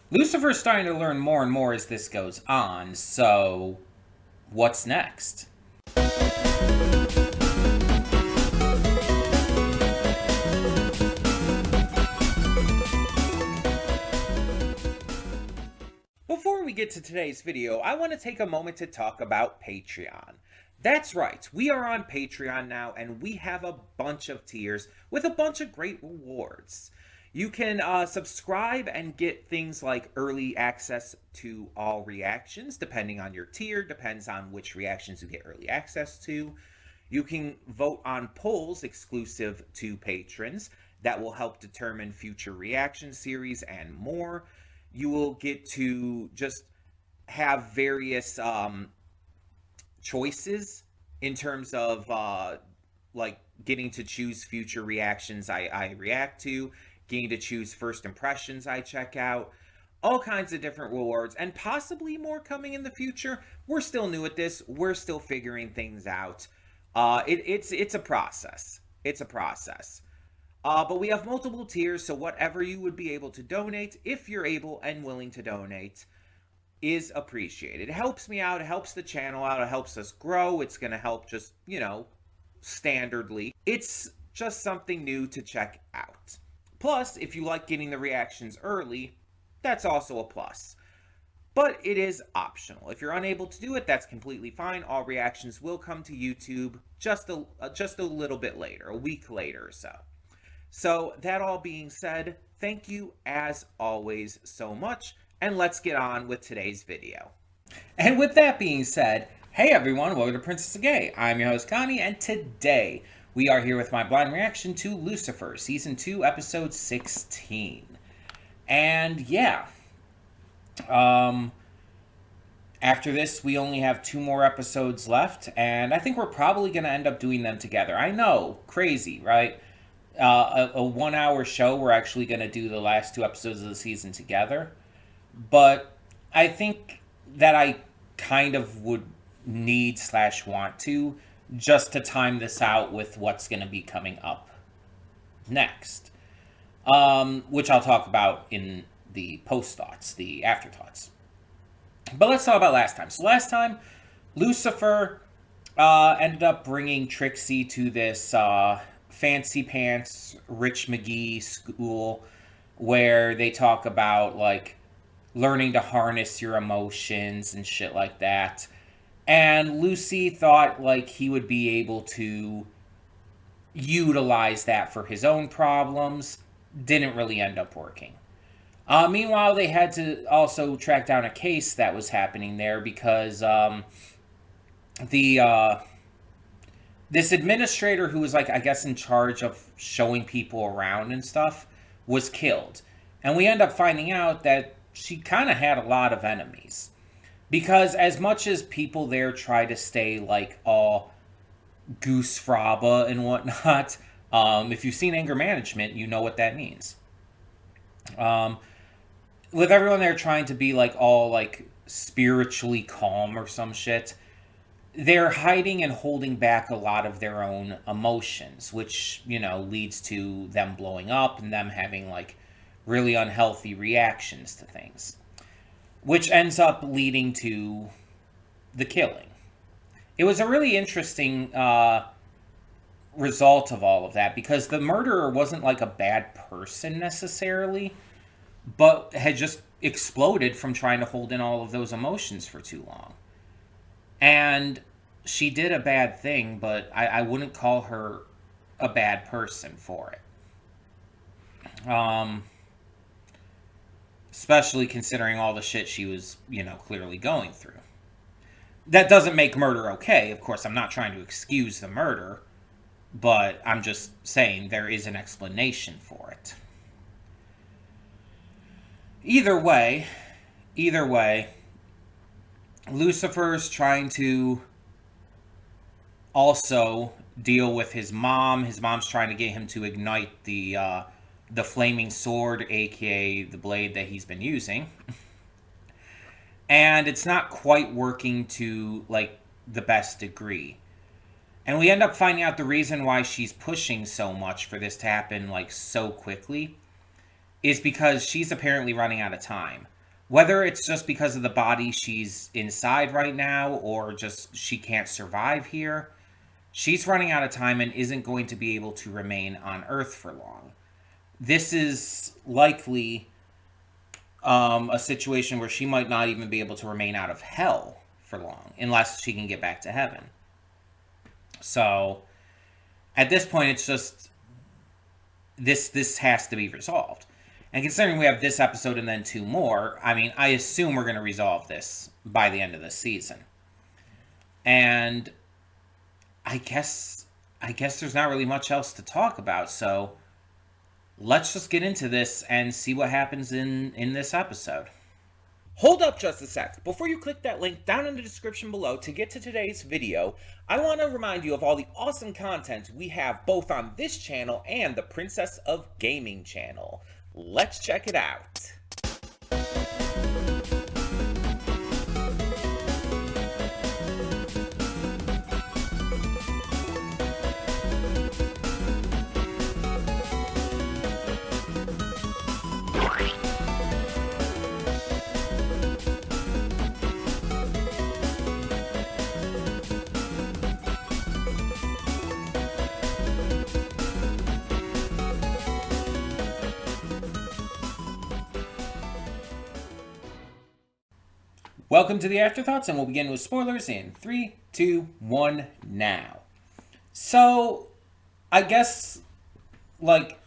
Lucifer's starting to learn more and more as this goes on, so what's next? Before we get to today's video, I want to take a moment to talk about Patreon. That's right, we are on Patreon now, and we have a bunch of tiers with a bunch of great rewards. You can subscribe and get things like early access to all reactions, depending on your tier, depends on which reactions you get early access to. You can vote on polls exclusive to patrons that will help determine future reaction series and more. You will get to just have various choices in terms of like getting to choose future reactions I react to, getting to choose first impressions I check out, all kinds of different rewards, and possibly more coming in the future. We're still new at this. We're still figuring things out. It's a process. It's a process. But we have multiple tiers, so whatever you would be able to donate, if you're able and willing to donate, is appreciated. It helps me out, it helps the channel out, it helps us grow. It's going to help just, standardly. It's just something new to check out. Plus, if you like getting the reactions early, that's also a plus. But it is optional. If you're unable to do it, that's completely fine. All reactions will come to YouTube just a little bit later, a week later or so. So, that all being said, thank you as always so much, and let's get on with today's video. And with that being said, hey everyone, welcome to Princess of Gay. I'm your host Connie, and today we are here with my blind reaction to Lucifer, Season 2, Episode 16. And yeah, after this, we only have 2 more episodes left, and I think we're probably going to end up doing them together. I know, crazy, right? A 1-hour show, we're actually going to do the last 2 episodes of the season together. But I think that I kind of would need / want to, just to time this out with what's going to be coming up next. Which I'll talk about in the post-thoughts, the afterthoughts. But let's talk about last time. So last time, Lucifer ended up bringing Trixie to this fancy pants Rich McGee school where they talk about, like, learning to harness your emotions and shit like that. And Lucy thought, like, he would be able to utilize that for his own problems. Didn't really end up working. Meanwhile, they had to also track down a case that was happening there because this administrator who was, like, I guess in charge of showing people around and stuff was killed. And we end up finding out that she kind of had a lot of enemies. Because as much as people there try to stay, like, all goose fraba and whatnot, if you've seen anger management, you know what that means. With everyone there trying to be, like, all, like, spiritually calm or some shit, they're hiding and holding back a lot of their own emotions, which, leads to them blowing up and them having, like, really unhealthy reactions to things, which ends up leading to the killing. It was a really interesting result of all of that, because the murderer wasn't, like, a bad person necessarily, but had just exploded from trying to hold in all of those emotions for too long. And she did a bad thing, but I wouldn't call her a bad person for it. Especially considering all the shit she was, clearly going through. That doesn't make murder okay. Of course, I'm not trying to excuse the murder, but I'm just saying there is an explanation for it. Either way, Lucifer's trying to also deal with his mom. His mom's trying to get him to ignite the flaming sword, aka the blade that he's been using. And it's not quite working to, like, the best degree. And we end up finding out the reason why she's pushing so much for this to happen, like, so quickly is because she's apparently running out of time. Whether it's just because of the body she's inside right now or just she can't survive here, she's running out of time and isn't going to be able to remain on Earth for long. This is likely a situation where she might not even be able to remain out of hell for long unless she can get back to heaven. So at this point, it's just this has to be resolved. And considering we have this episode and then 2 more, I mean, I assume we're going to resolve this by the end of the season. And I guess there's not really much else to talk about, so let's just get into this and see what happens in this episode. Hold up just a sec. Before you click that link down in the description below to get to today's video, I want to remind you of all the awesome content we have both on this channel and the Princess of Gaming channel. Let's check it out. Welcome to the Afterthoughts, and we'll begin with spoilers in 3, 2, 1, now. So, I guess, like,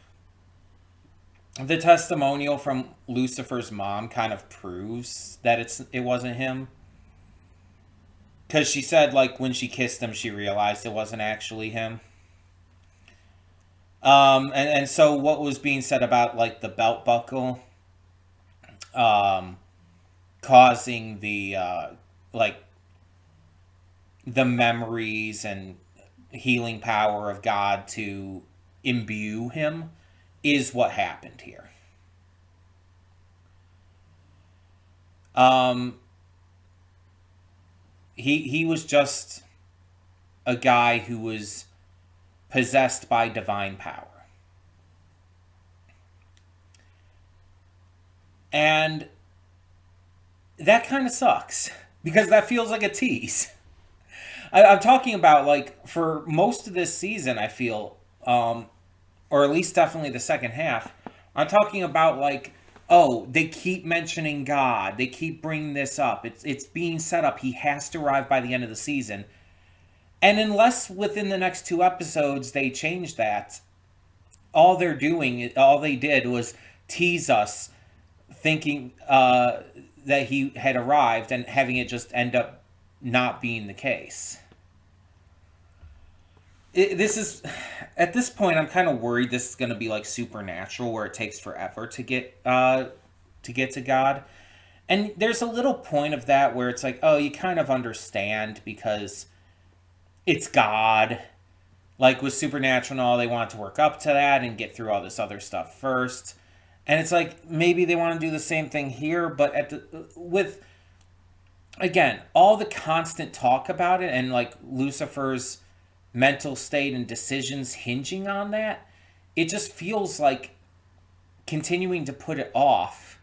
the testimonial from Lucifer's mom kind of proves that it wasn't him. Because she said, like, when she kissed him, she realized it wasn't actually him. And so what was being said about, like, the belt buckle, causing the the memories and healing power of God to imbue him is what happened here. He was just a guy who was possessed by divine power. And that kind of sucks, because that feels like a tease. I'm talking about, like, for most of this season, I feel, or at least definitely the second half, I'm talking about, like, oh, they keep mentioning God. They keep bringing this up. It's being set up. He has to arrive by the end of the season. And unless within the next 2 episodes they change that, all they did was tease us thinking that he had arrived and having it just end up not being the case. This is, at this point, I'm kind of worried this is going to be like Supernatural, where it takes forever to get to God. And there's a little point of that where it's like, oh, you kind of understand because it's God. Like with Supernatural and all, they want to work up to that and get through all this other stuff first. And it's like, maybe they want to do the same thing here, but with, again, all the constant talk about it and, like, Lucifer's mental state and decisions hinging on that, it just feels like continuing to put it off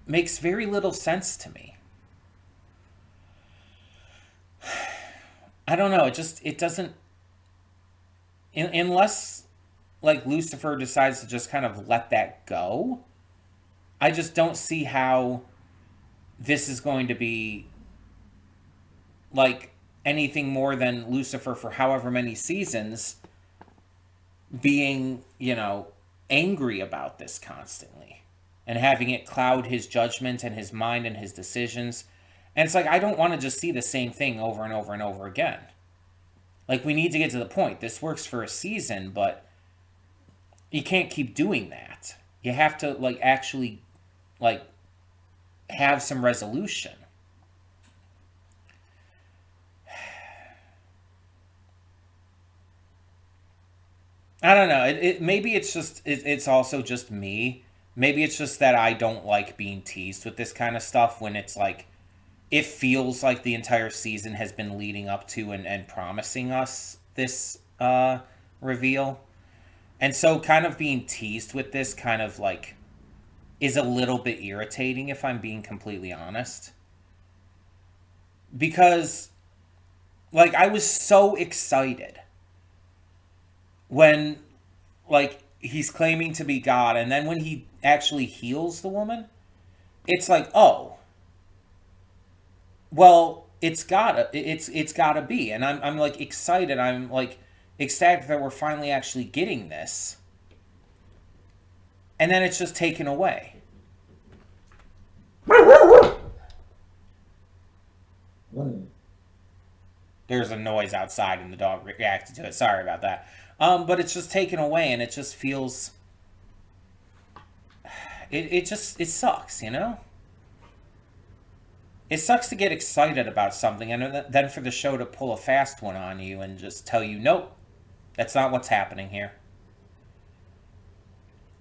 makes very little sense to me. I don't know, it doesn't, unless, like, Lucifer decides to just kind of let that go, I just don't see how this is going to be, like, anything more than Lucifer for however many seasons being, angry about this constantly and having it cloud his judgment and his mind and his decisions. And it's like, I don't want to just see the same thing over and over and over again. Like, we need to get to the point. This works for a season, but you can't keep doing that. You have to, like, actually, like, have some resolution. I don't know. Maybe it's also just me. Maybe it's just that I don't like being teased with this kind of stuff when it's like, it feels like the entire season has been leading up to and promising us this reveal. And so kind of being teased with this kind of, like, is a little bit irritating, if I'm being completely honest. Because, like, I was so excited when, like, he's claiming to be God, and then when he actually heals the woman, it's like, oh, well, it's gotta be. And I'm like excited. I'm like ecstatic that we're finally actually getting this. And then it's just taken away. There's a noise outside and the dog reacted to it. Sorry about that. But it's just taken away, and it just feels. It sucks, you know. It sucks to get excited about something and then for the show to pull a fast one on you and just tell you, nope, that's not what's happening here.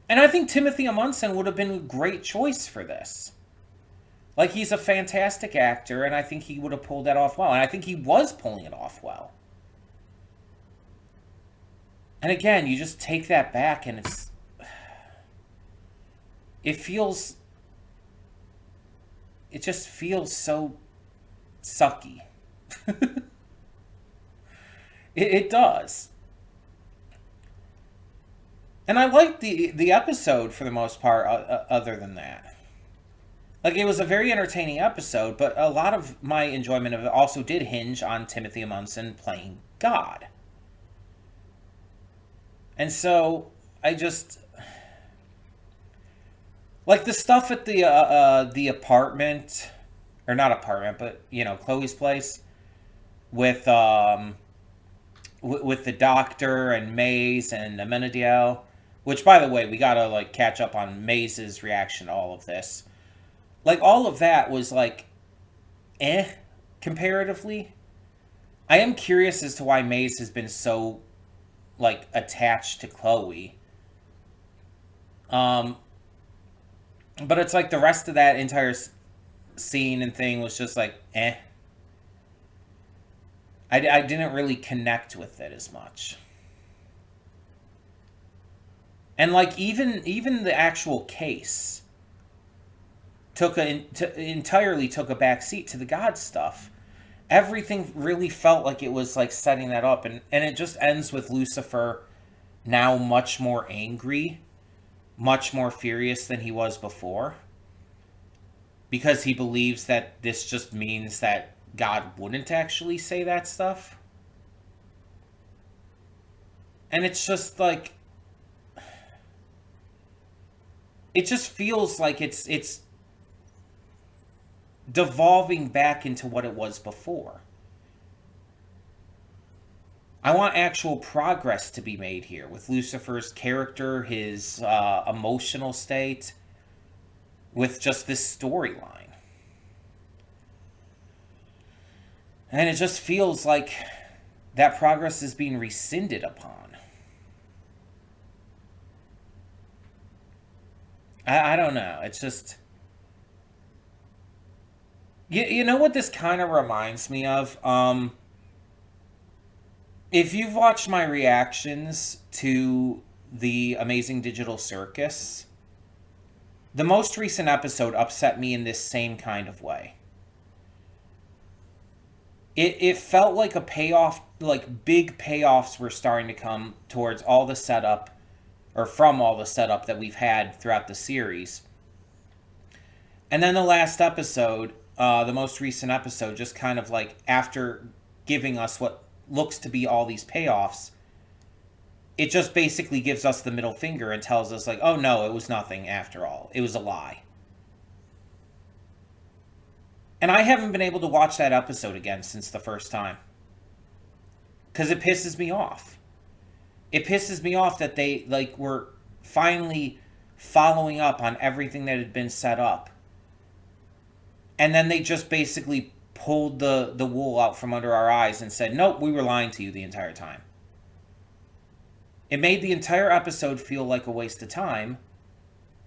And I think Timothy Amundsen would have been a great choice for this. Like, he's a fantastic actor, and I think he would have pulled that off well. And I think he was pulling it off well. And again, you just take that back, and it just feels so sucky. It does. And I liked the episode for the most part, other than that. Like, it was a very entertaining episode, but a lot of my enjoyment of it also did hinge on Timothy Amundsen playing God. And so, I just... Like, the stuff at the apartment... Or not apartment, but, you know, Chloe's place. With the doctor and Maze and Amenadiel. Which, by the way, we gotta, like, catch up on Maze's reaction to all of this. Like, all of that was, like, comparatively. I am curious as to why Maze has been so, like, attached to Chloe. But it's like the rest of that entire scene and thing was just like, I didn't really connect with it as much. And, like, even the actual case entirely took a back seat to the God stuff. Everything really felt like it was, like, setting that up. And it just ends with Lucifer now much more angry, much more furious than he was before. Because he believes that this just means that God wouldn't actually say that stuff. And it's just like... It just feels like it's devolving back into what it was before. I want actual progress to be made here with Lucifer's character, his emotional state, with just this storyline. And it just feels like that progress is being rescinded upon. I don't know. It's just... You know what this kind of reminds me of? If you've watched my reactions to the Amazing Digital Circus, the most recent episode upset me in this same kind of way. It felt like a payoff, like big payoffs were starting to come towards all the setup, or from all the setup that we've had throughout the series. And then the last episode, the most recent episode, just kind of like, after giving us what looks to be all these payoffs, it just basically gives us the middle finger and tells us, like, oh no, it was nothing after all. It was a lie. And I haven't been able to watch that episode again since the first time. Because it pisses me off. It pisses me off that they, like, were finally following up on everything that had been set up. And then they just basically pulled the wool out from under our eyes and said, nope, we were lying to you the entire time. It made the entire episode feel like a waste of time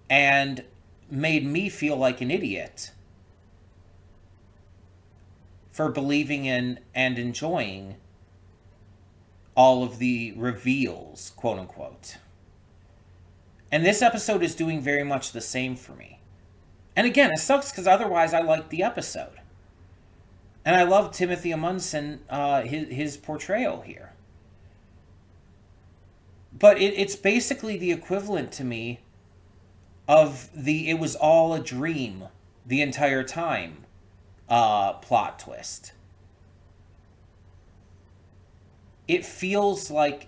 and made me feel like an idiot for believing in and enjoying all of the reveals, quote unquote. And this episode is doing very much the same for me. And again, it sucks because otherwise I liked the episode. And I love Timothy Amundsen, his portrayal here. But it's basically the equivalent to me of the "it was all a dream the entire time" plot twist. It feels like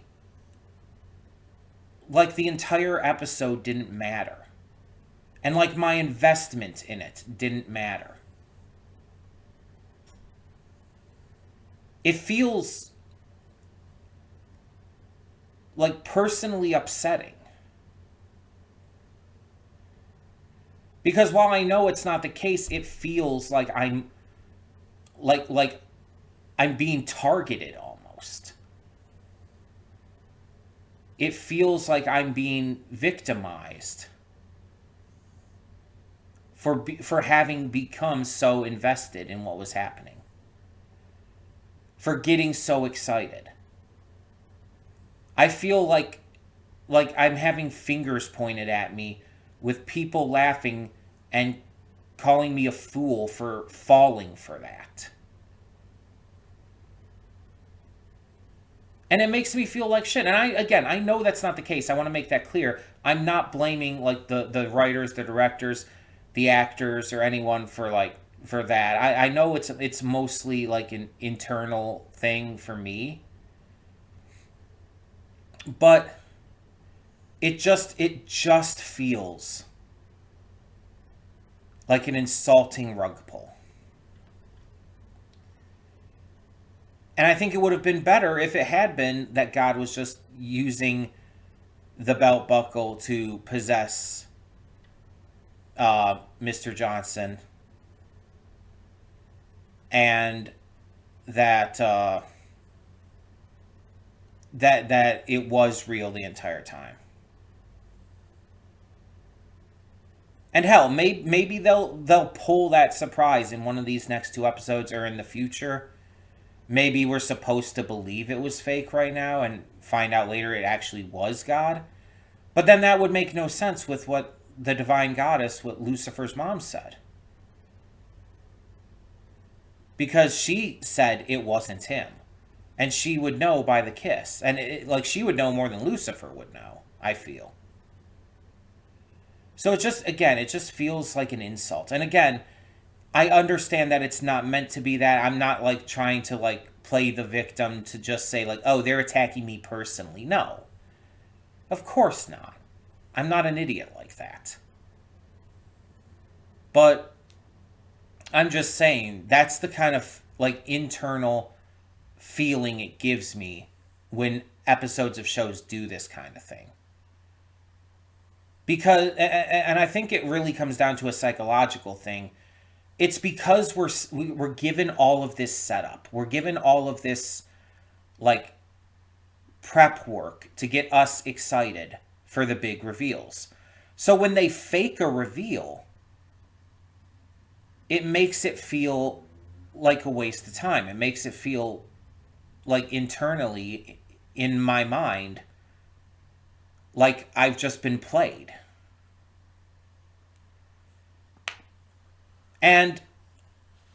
the entire episode didn't matter, and like my investment in it didn't matter. It feels like personally upsetting. Because while I know it's not the case, it feels like like I'm being targeted almost. It feels like I'm being victimized for having become so invested in what was happening. For getting so excited. I feel like I'm having fingers pointed at me with people laughing and calling me a fool for falling for that. And it makes me feel like shit. And I know that's not the case. I want to make that clear. I'm not blaming like the writers, the directors, the actors, or anyone for that. I know it's mostly like an internal thing for me. But it just feels like an insulting rug pull. And I think it would have been better if it had been that God was just using the belt buckle to possess Mr. Johnson, and that that it was real the entire time. And hell, maybe they'll pull that surprise in one of these next two episodes or in the future. Maybe we're supposed to believe it was fake right now and find out later it actually was God. But then that would make no sense with what the divine goddess, what Lucifer's mom said. Because she said it wasn't him. And she would know by the kiss. And like she would know more than Lucifer would know, I feel. So it just feels like an insult. And again, I understand that it's not meant to be that. I'm not like trying to like play the victim to just say like, "Oh, they're attacking me personally." No. Of course not. I'm not an idiot like that. But I'm just saying that's the kind of like internal feeling it gives me when episodes of shows do this kind of thing. Because and I think it really comes down to a psychological thing. It's because we're given all of this setup. We're given all of this like prep work to get us excited for the big reveals. So when they fake a reveal, it makes it feel like a waste of time. It makes it feel like internally in my mind like I've just been played. And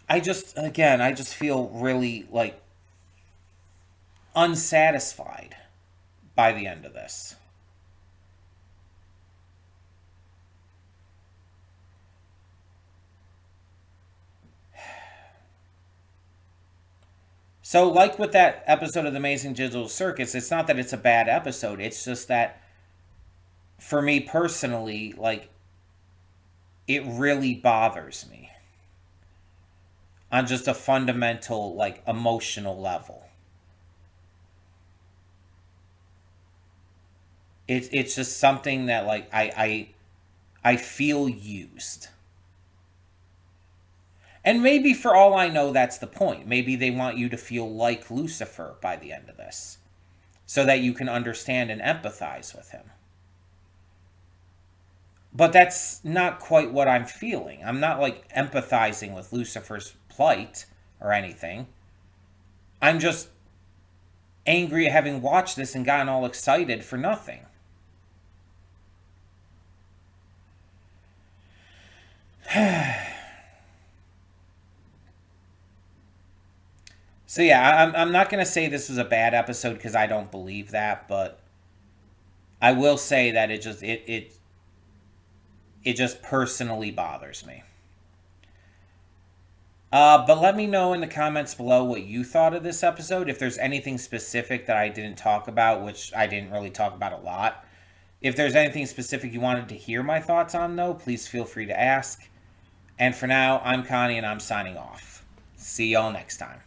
I just feel really like unsatisfied by the end of this. So, like with that episode of The Amazing Digital Circus, it's not that it's a bad episode. It's just that for me personally, like, it really bothers me on just a fundamental, like, emotional level. It's just something that, like, I feel used. And maybe for all I know, that's the point. Maybe they want you to feel like Lucifer by the end of this so that you can understand and empathize with him. But that's not quite what I'm feeling. I'm not like empathizing with Lucifer's plight or anything. I'm just angry at having watched this and gotten all excited for nothing. So yeah, I'm not gonna say this was a bad episode because I don't believe that, but I will say that it just personally bothers me. But let me know in the comments below what you thought of this episode. If there's anything specific that I didn't talk about, which I didn't really talk about a lot. If there's anything specific you wanted to hear my thoughts on, though, please feel free to ask. And for now, I'm Connie and I'm signing off. See y'all next time.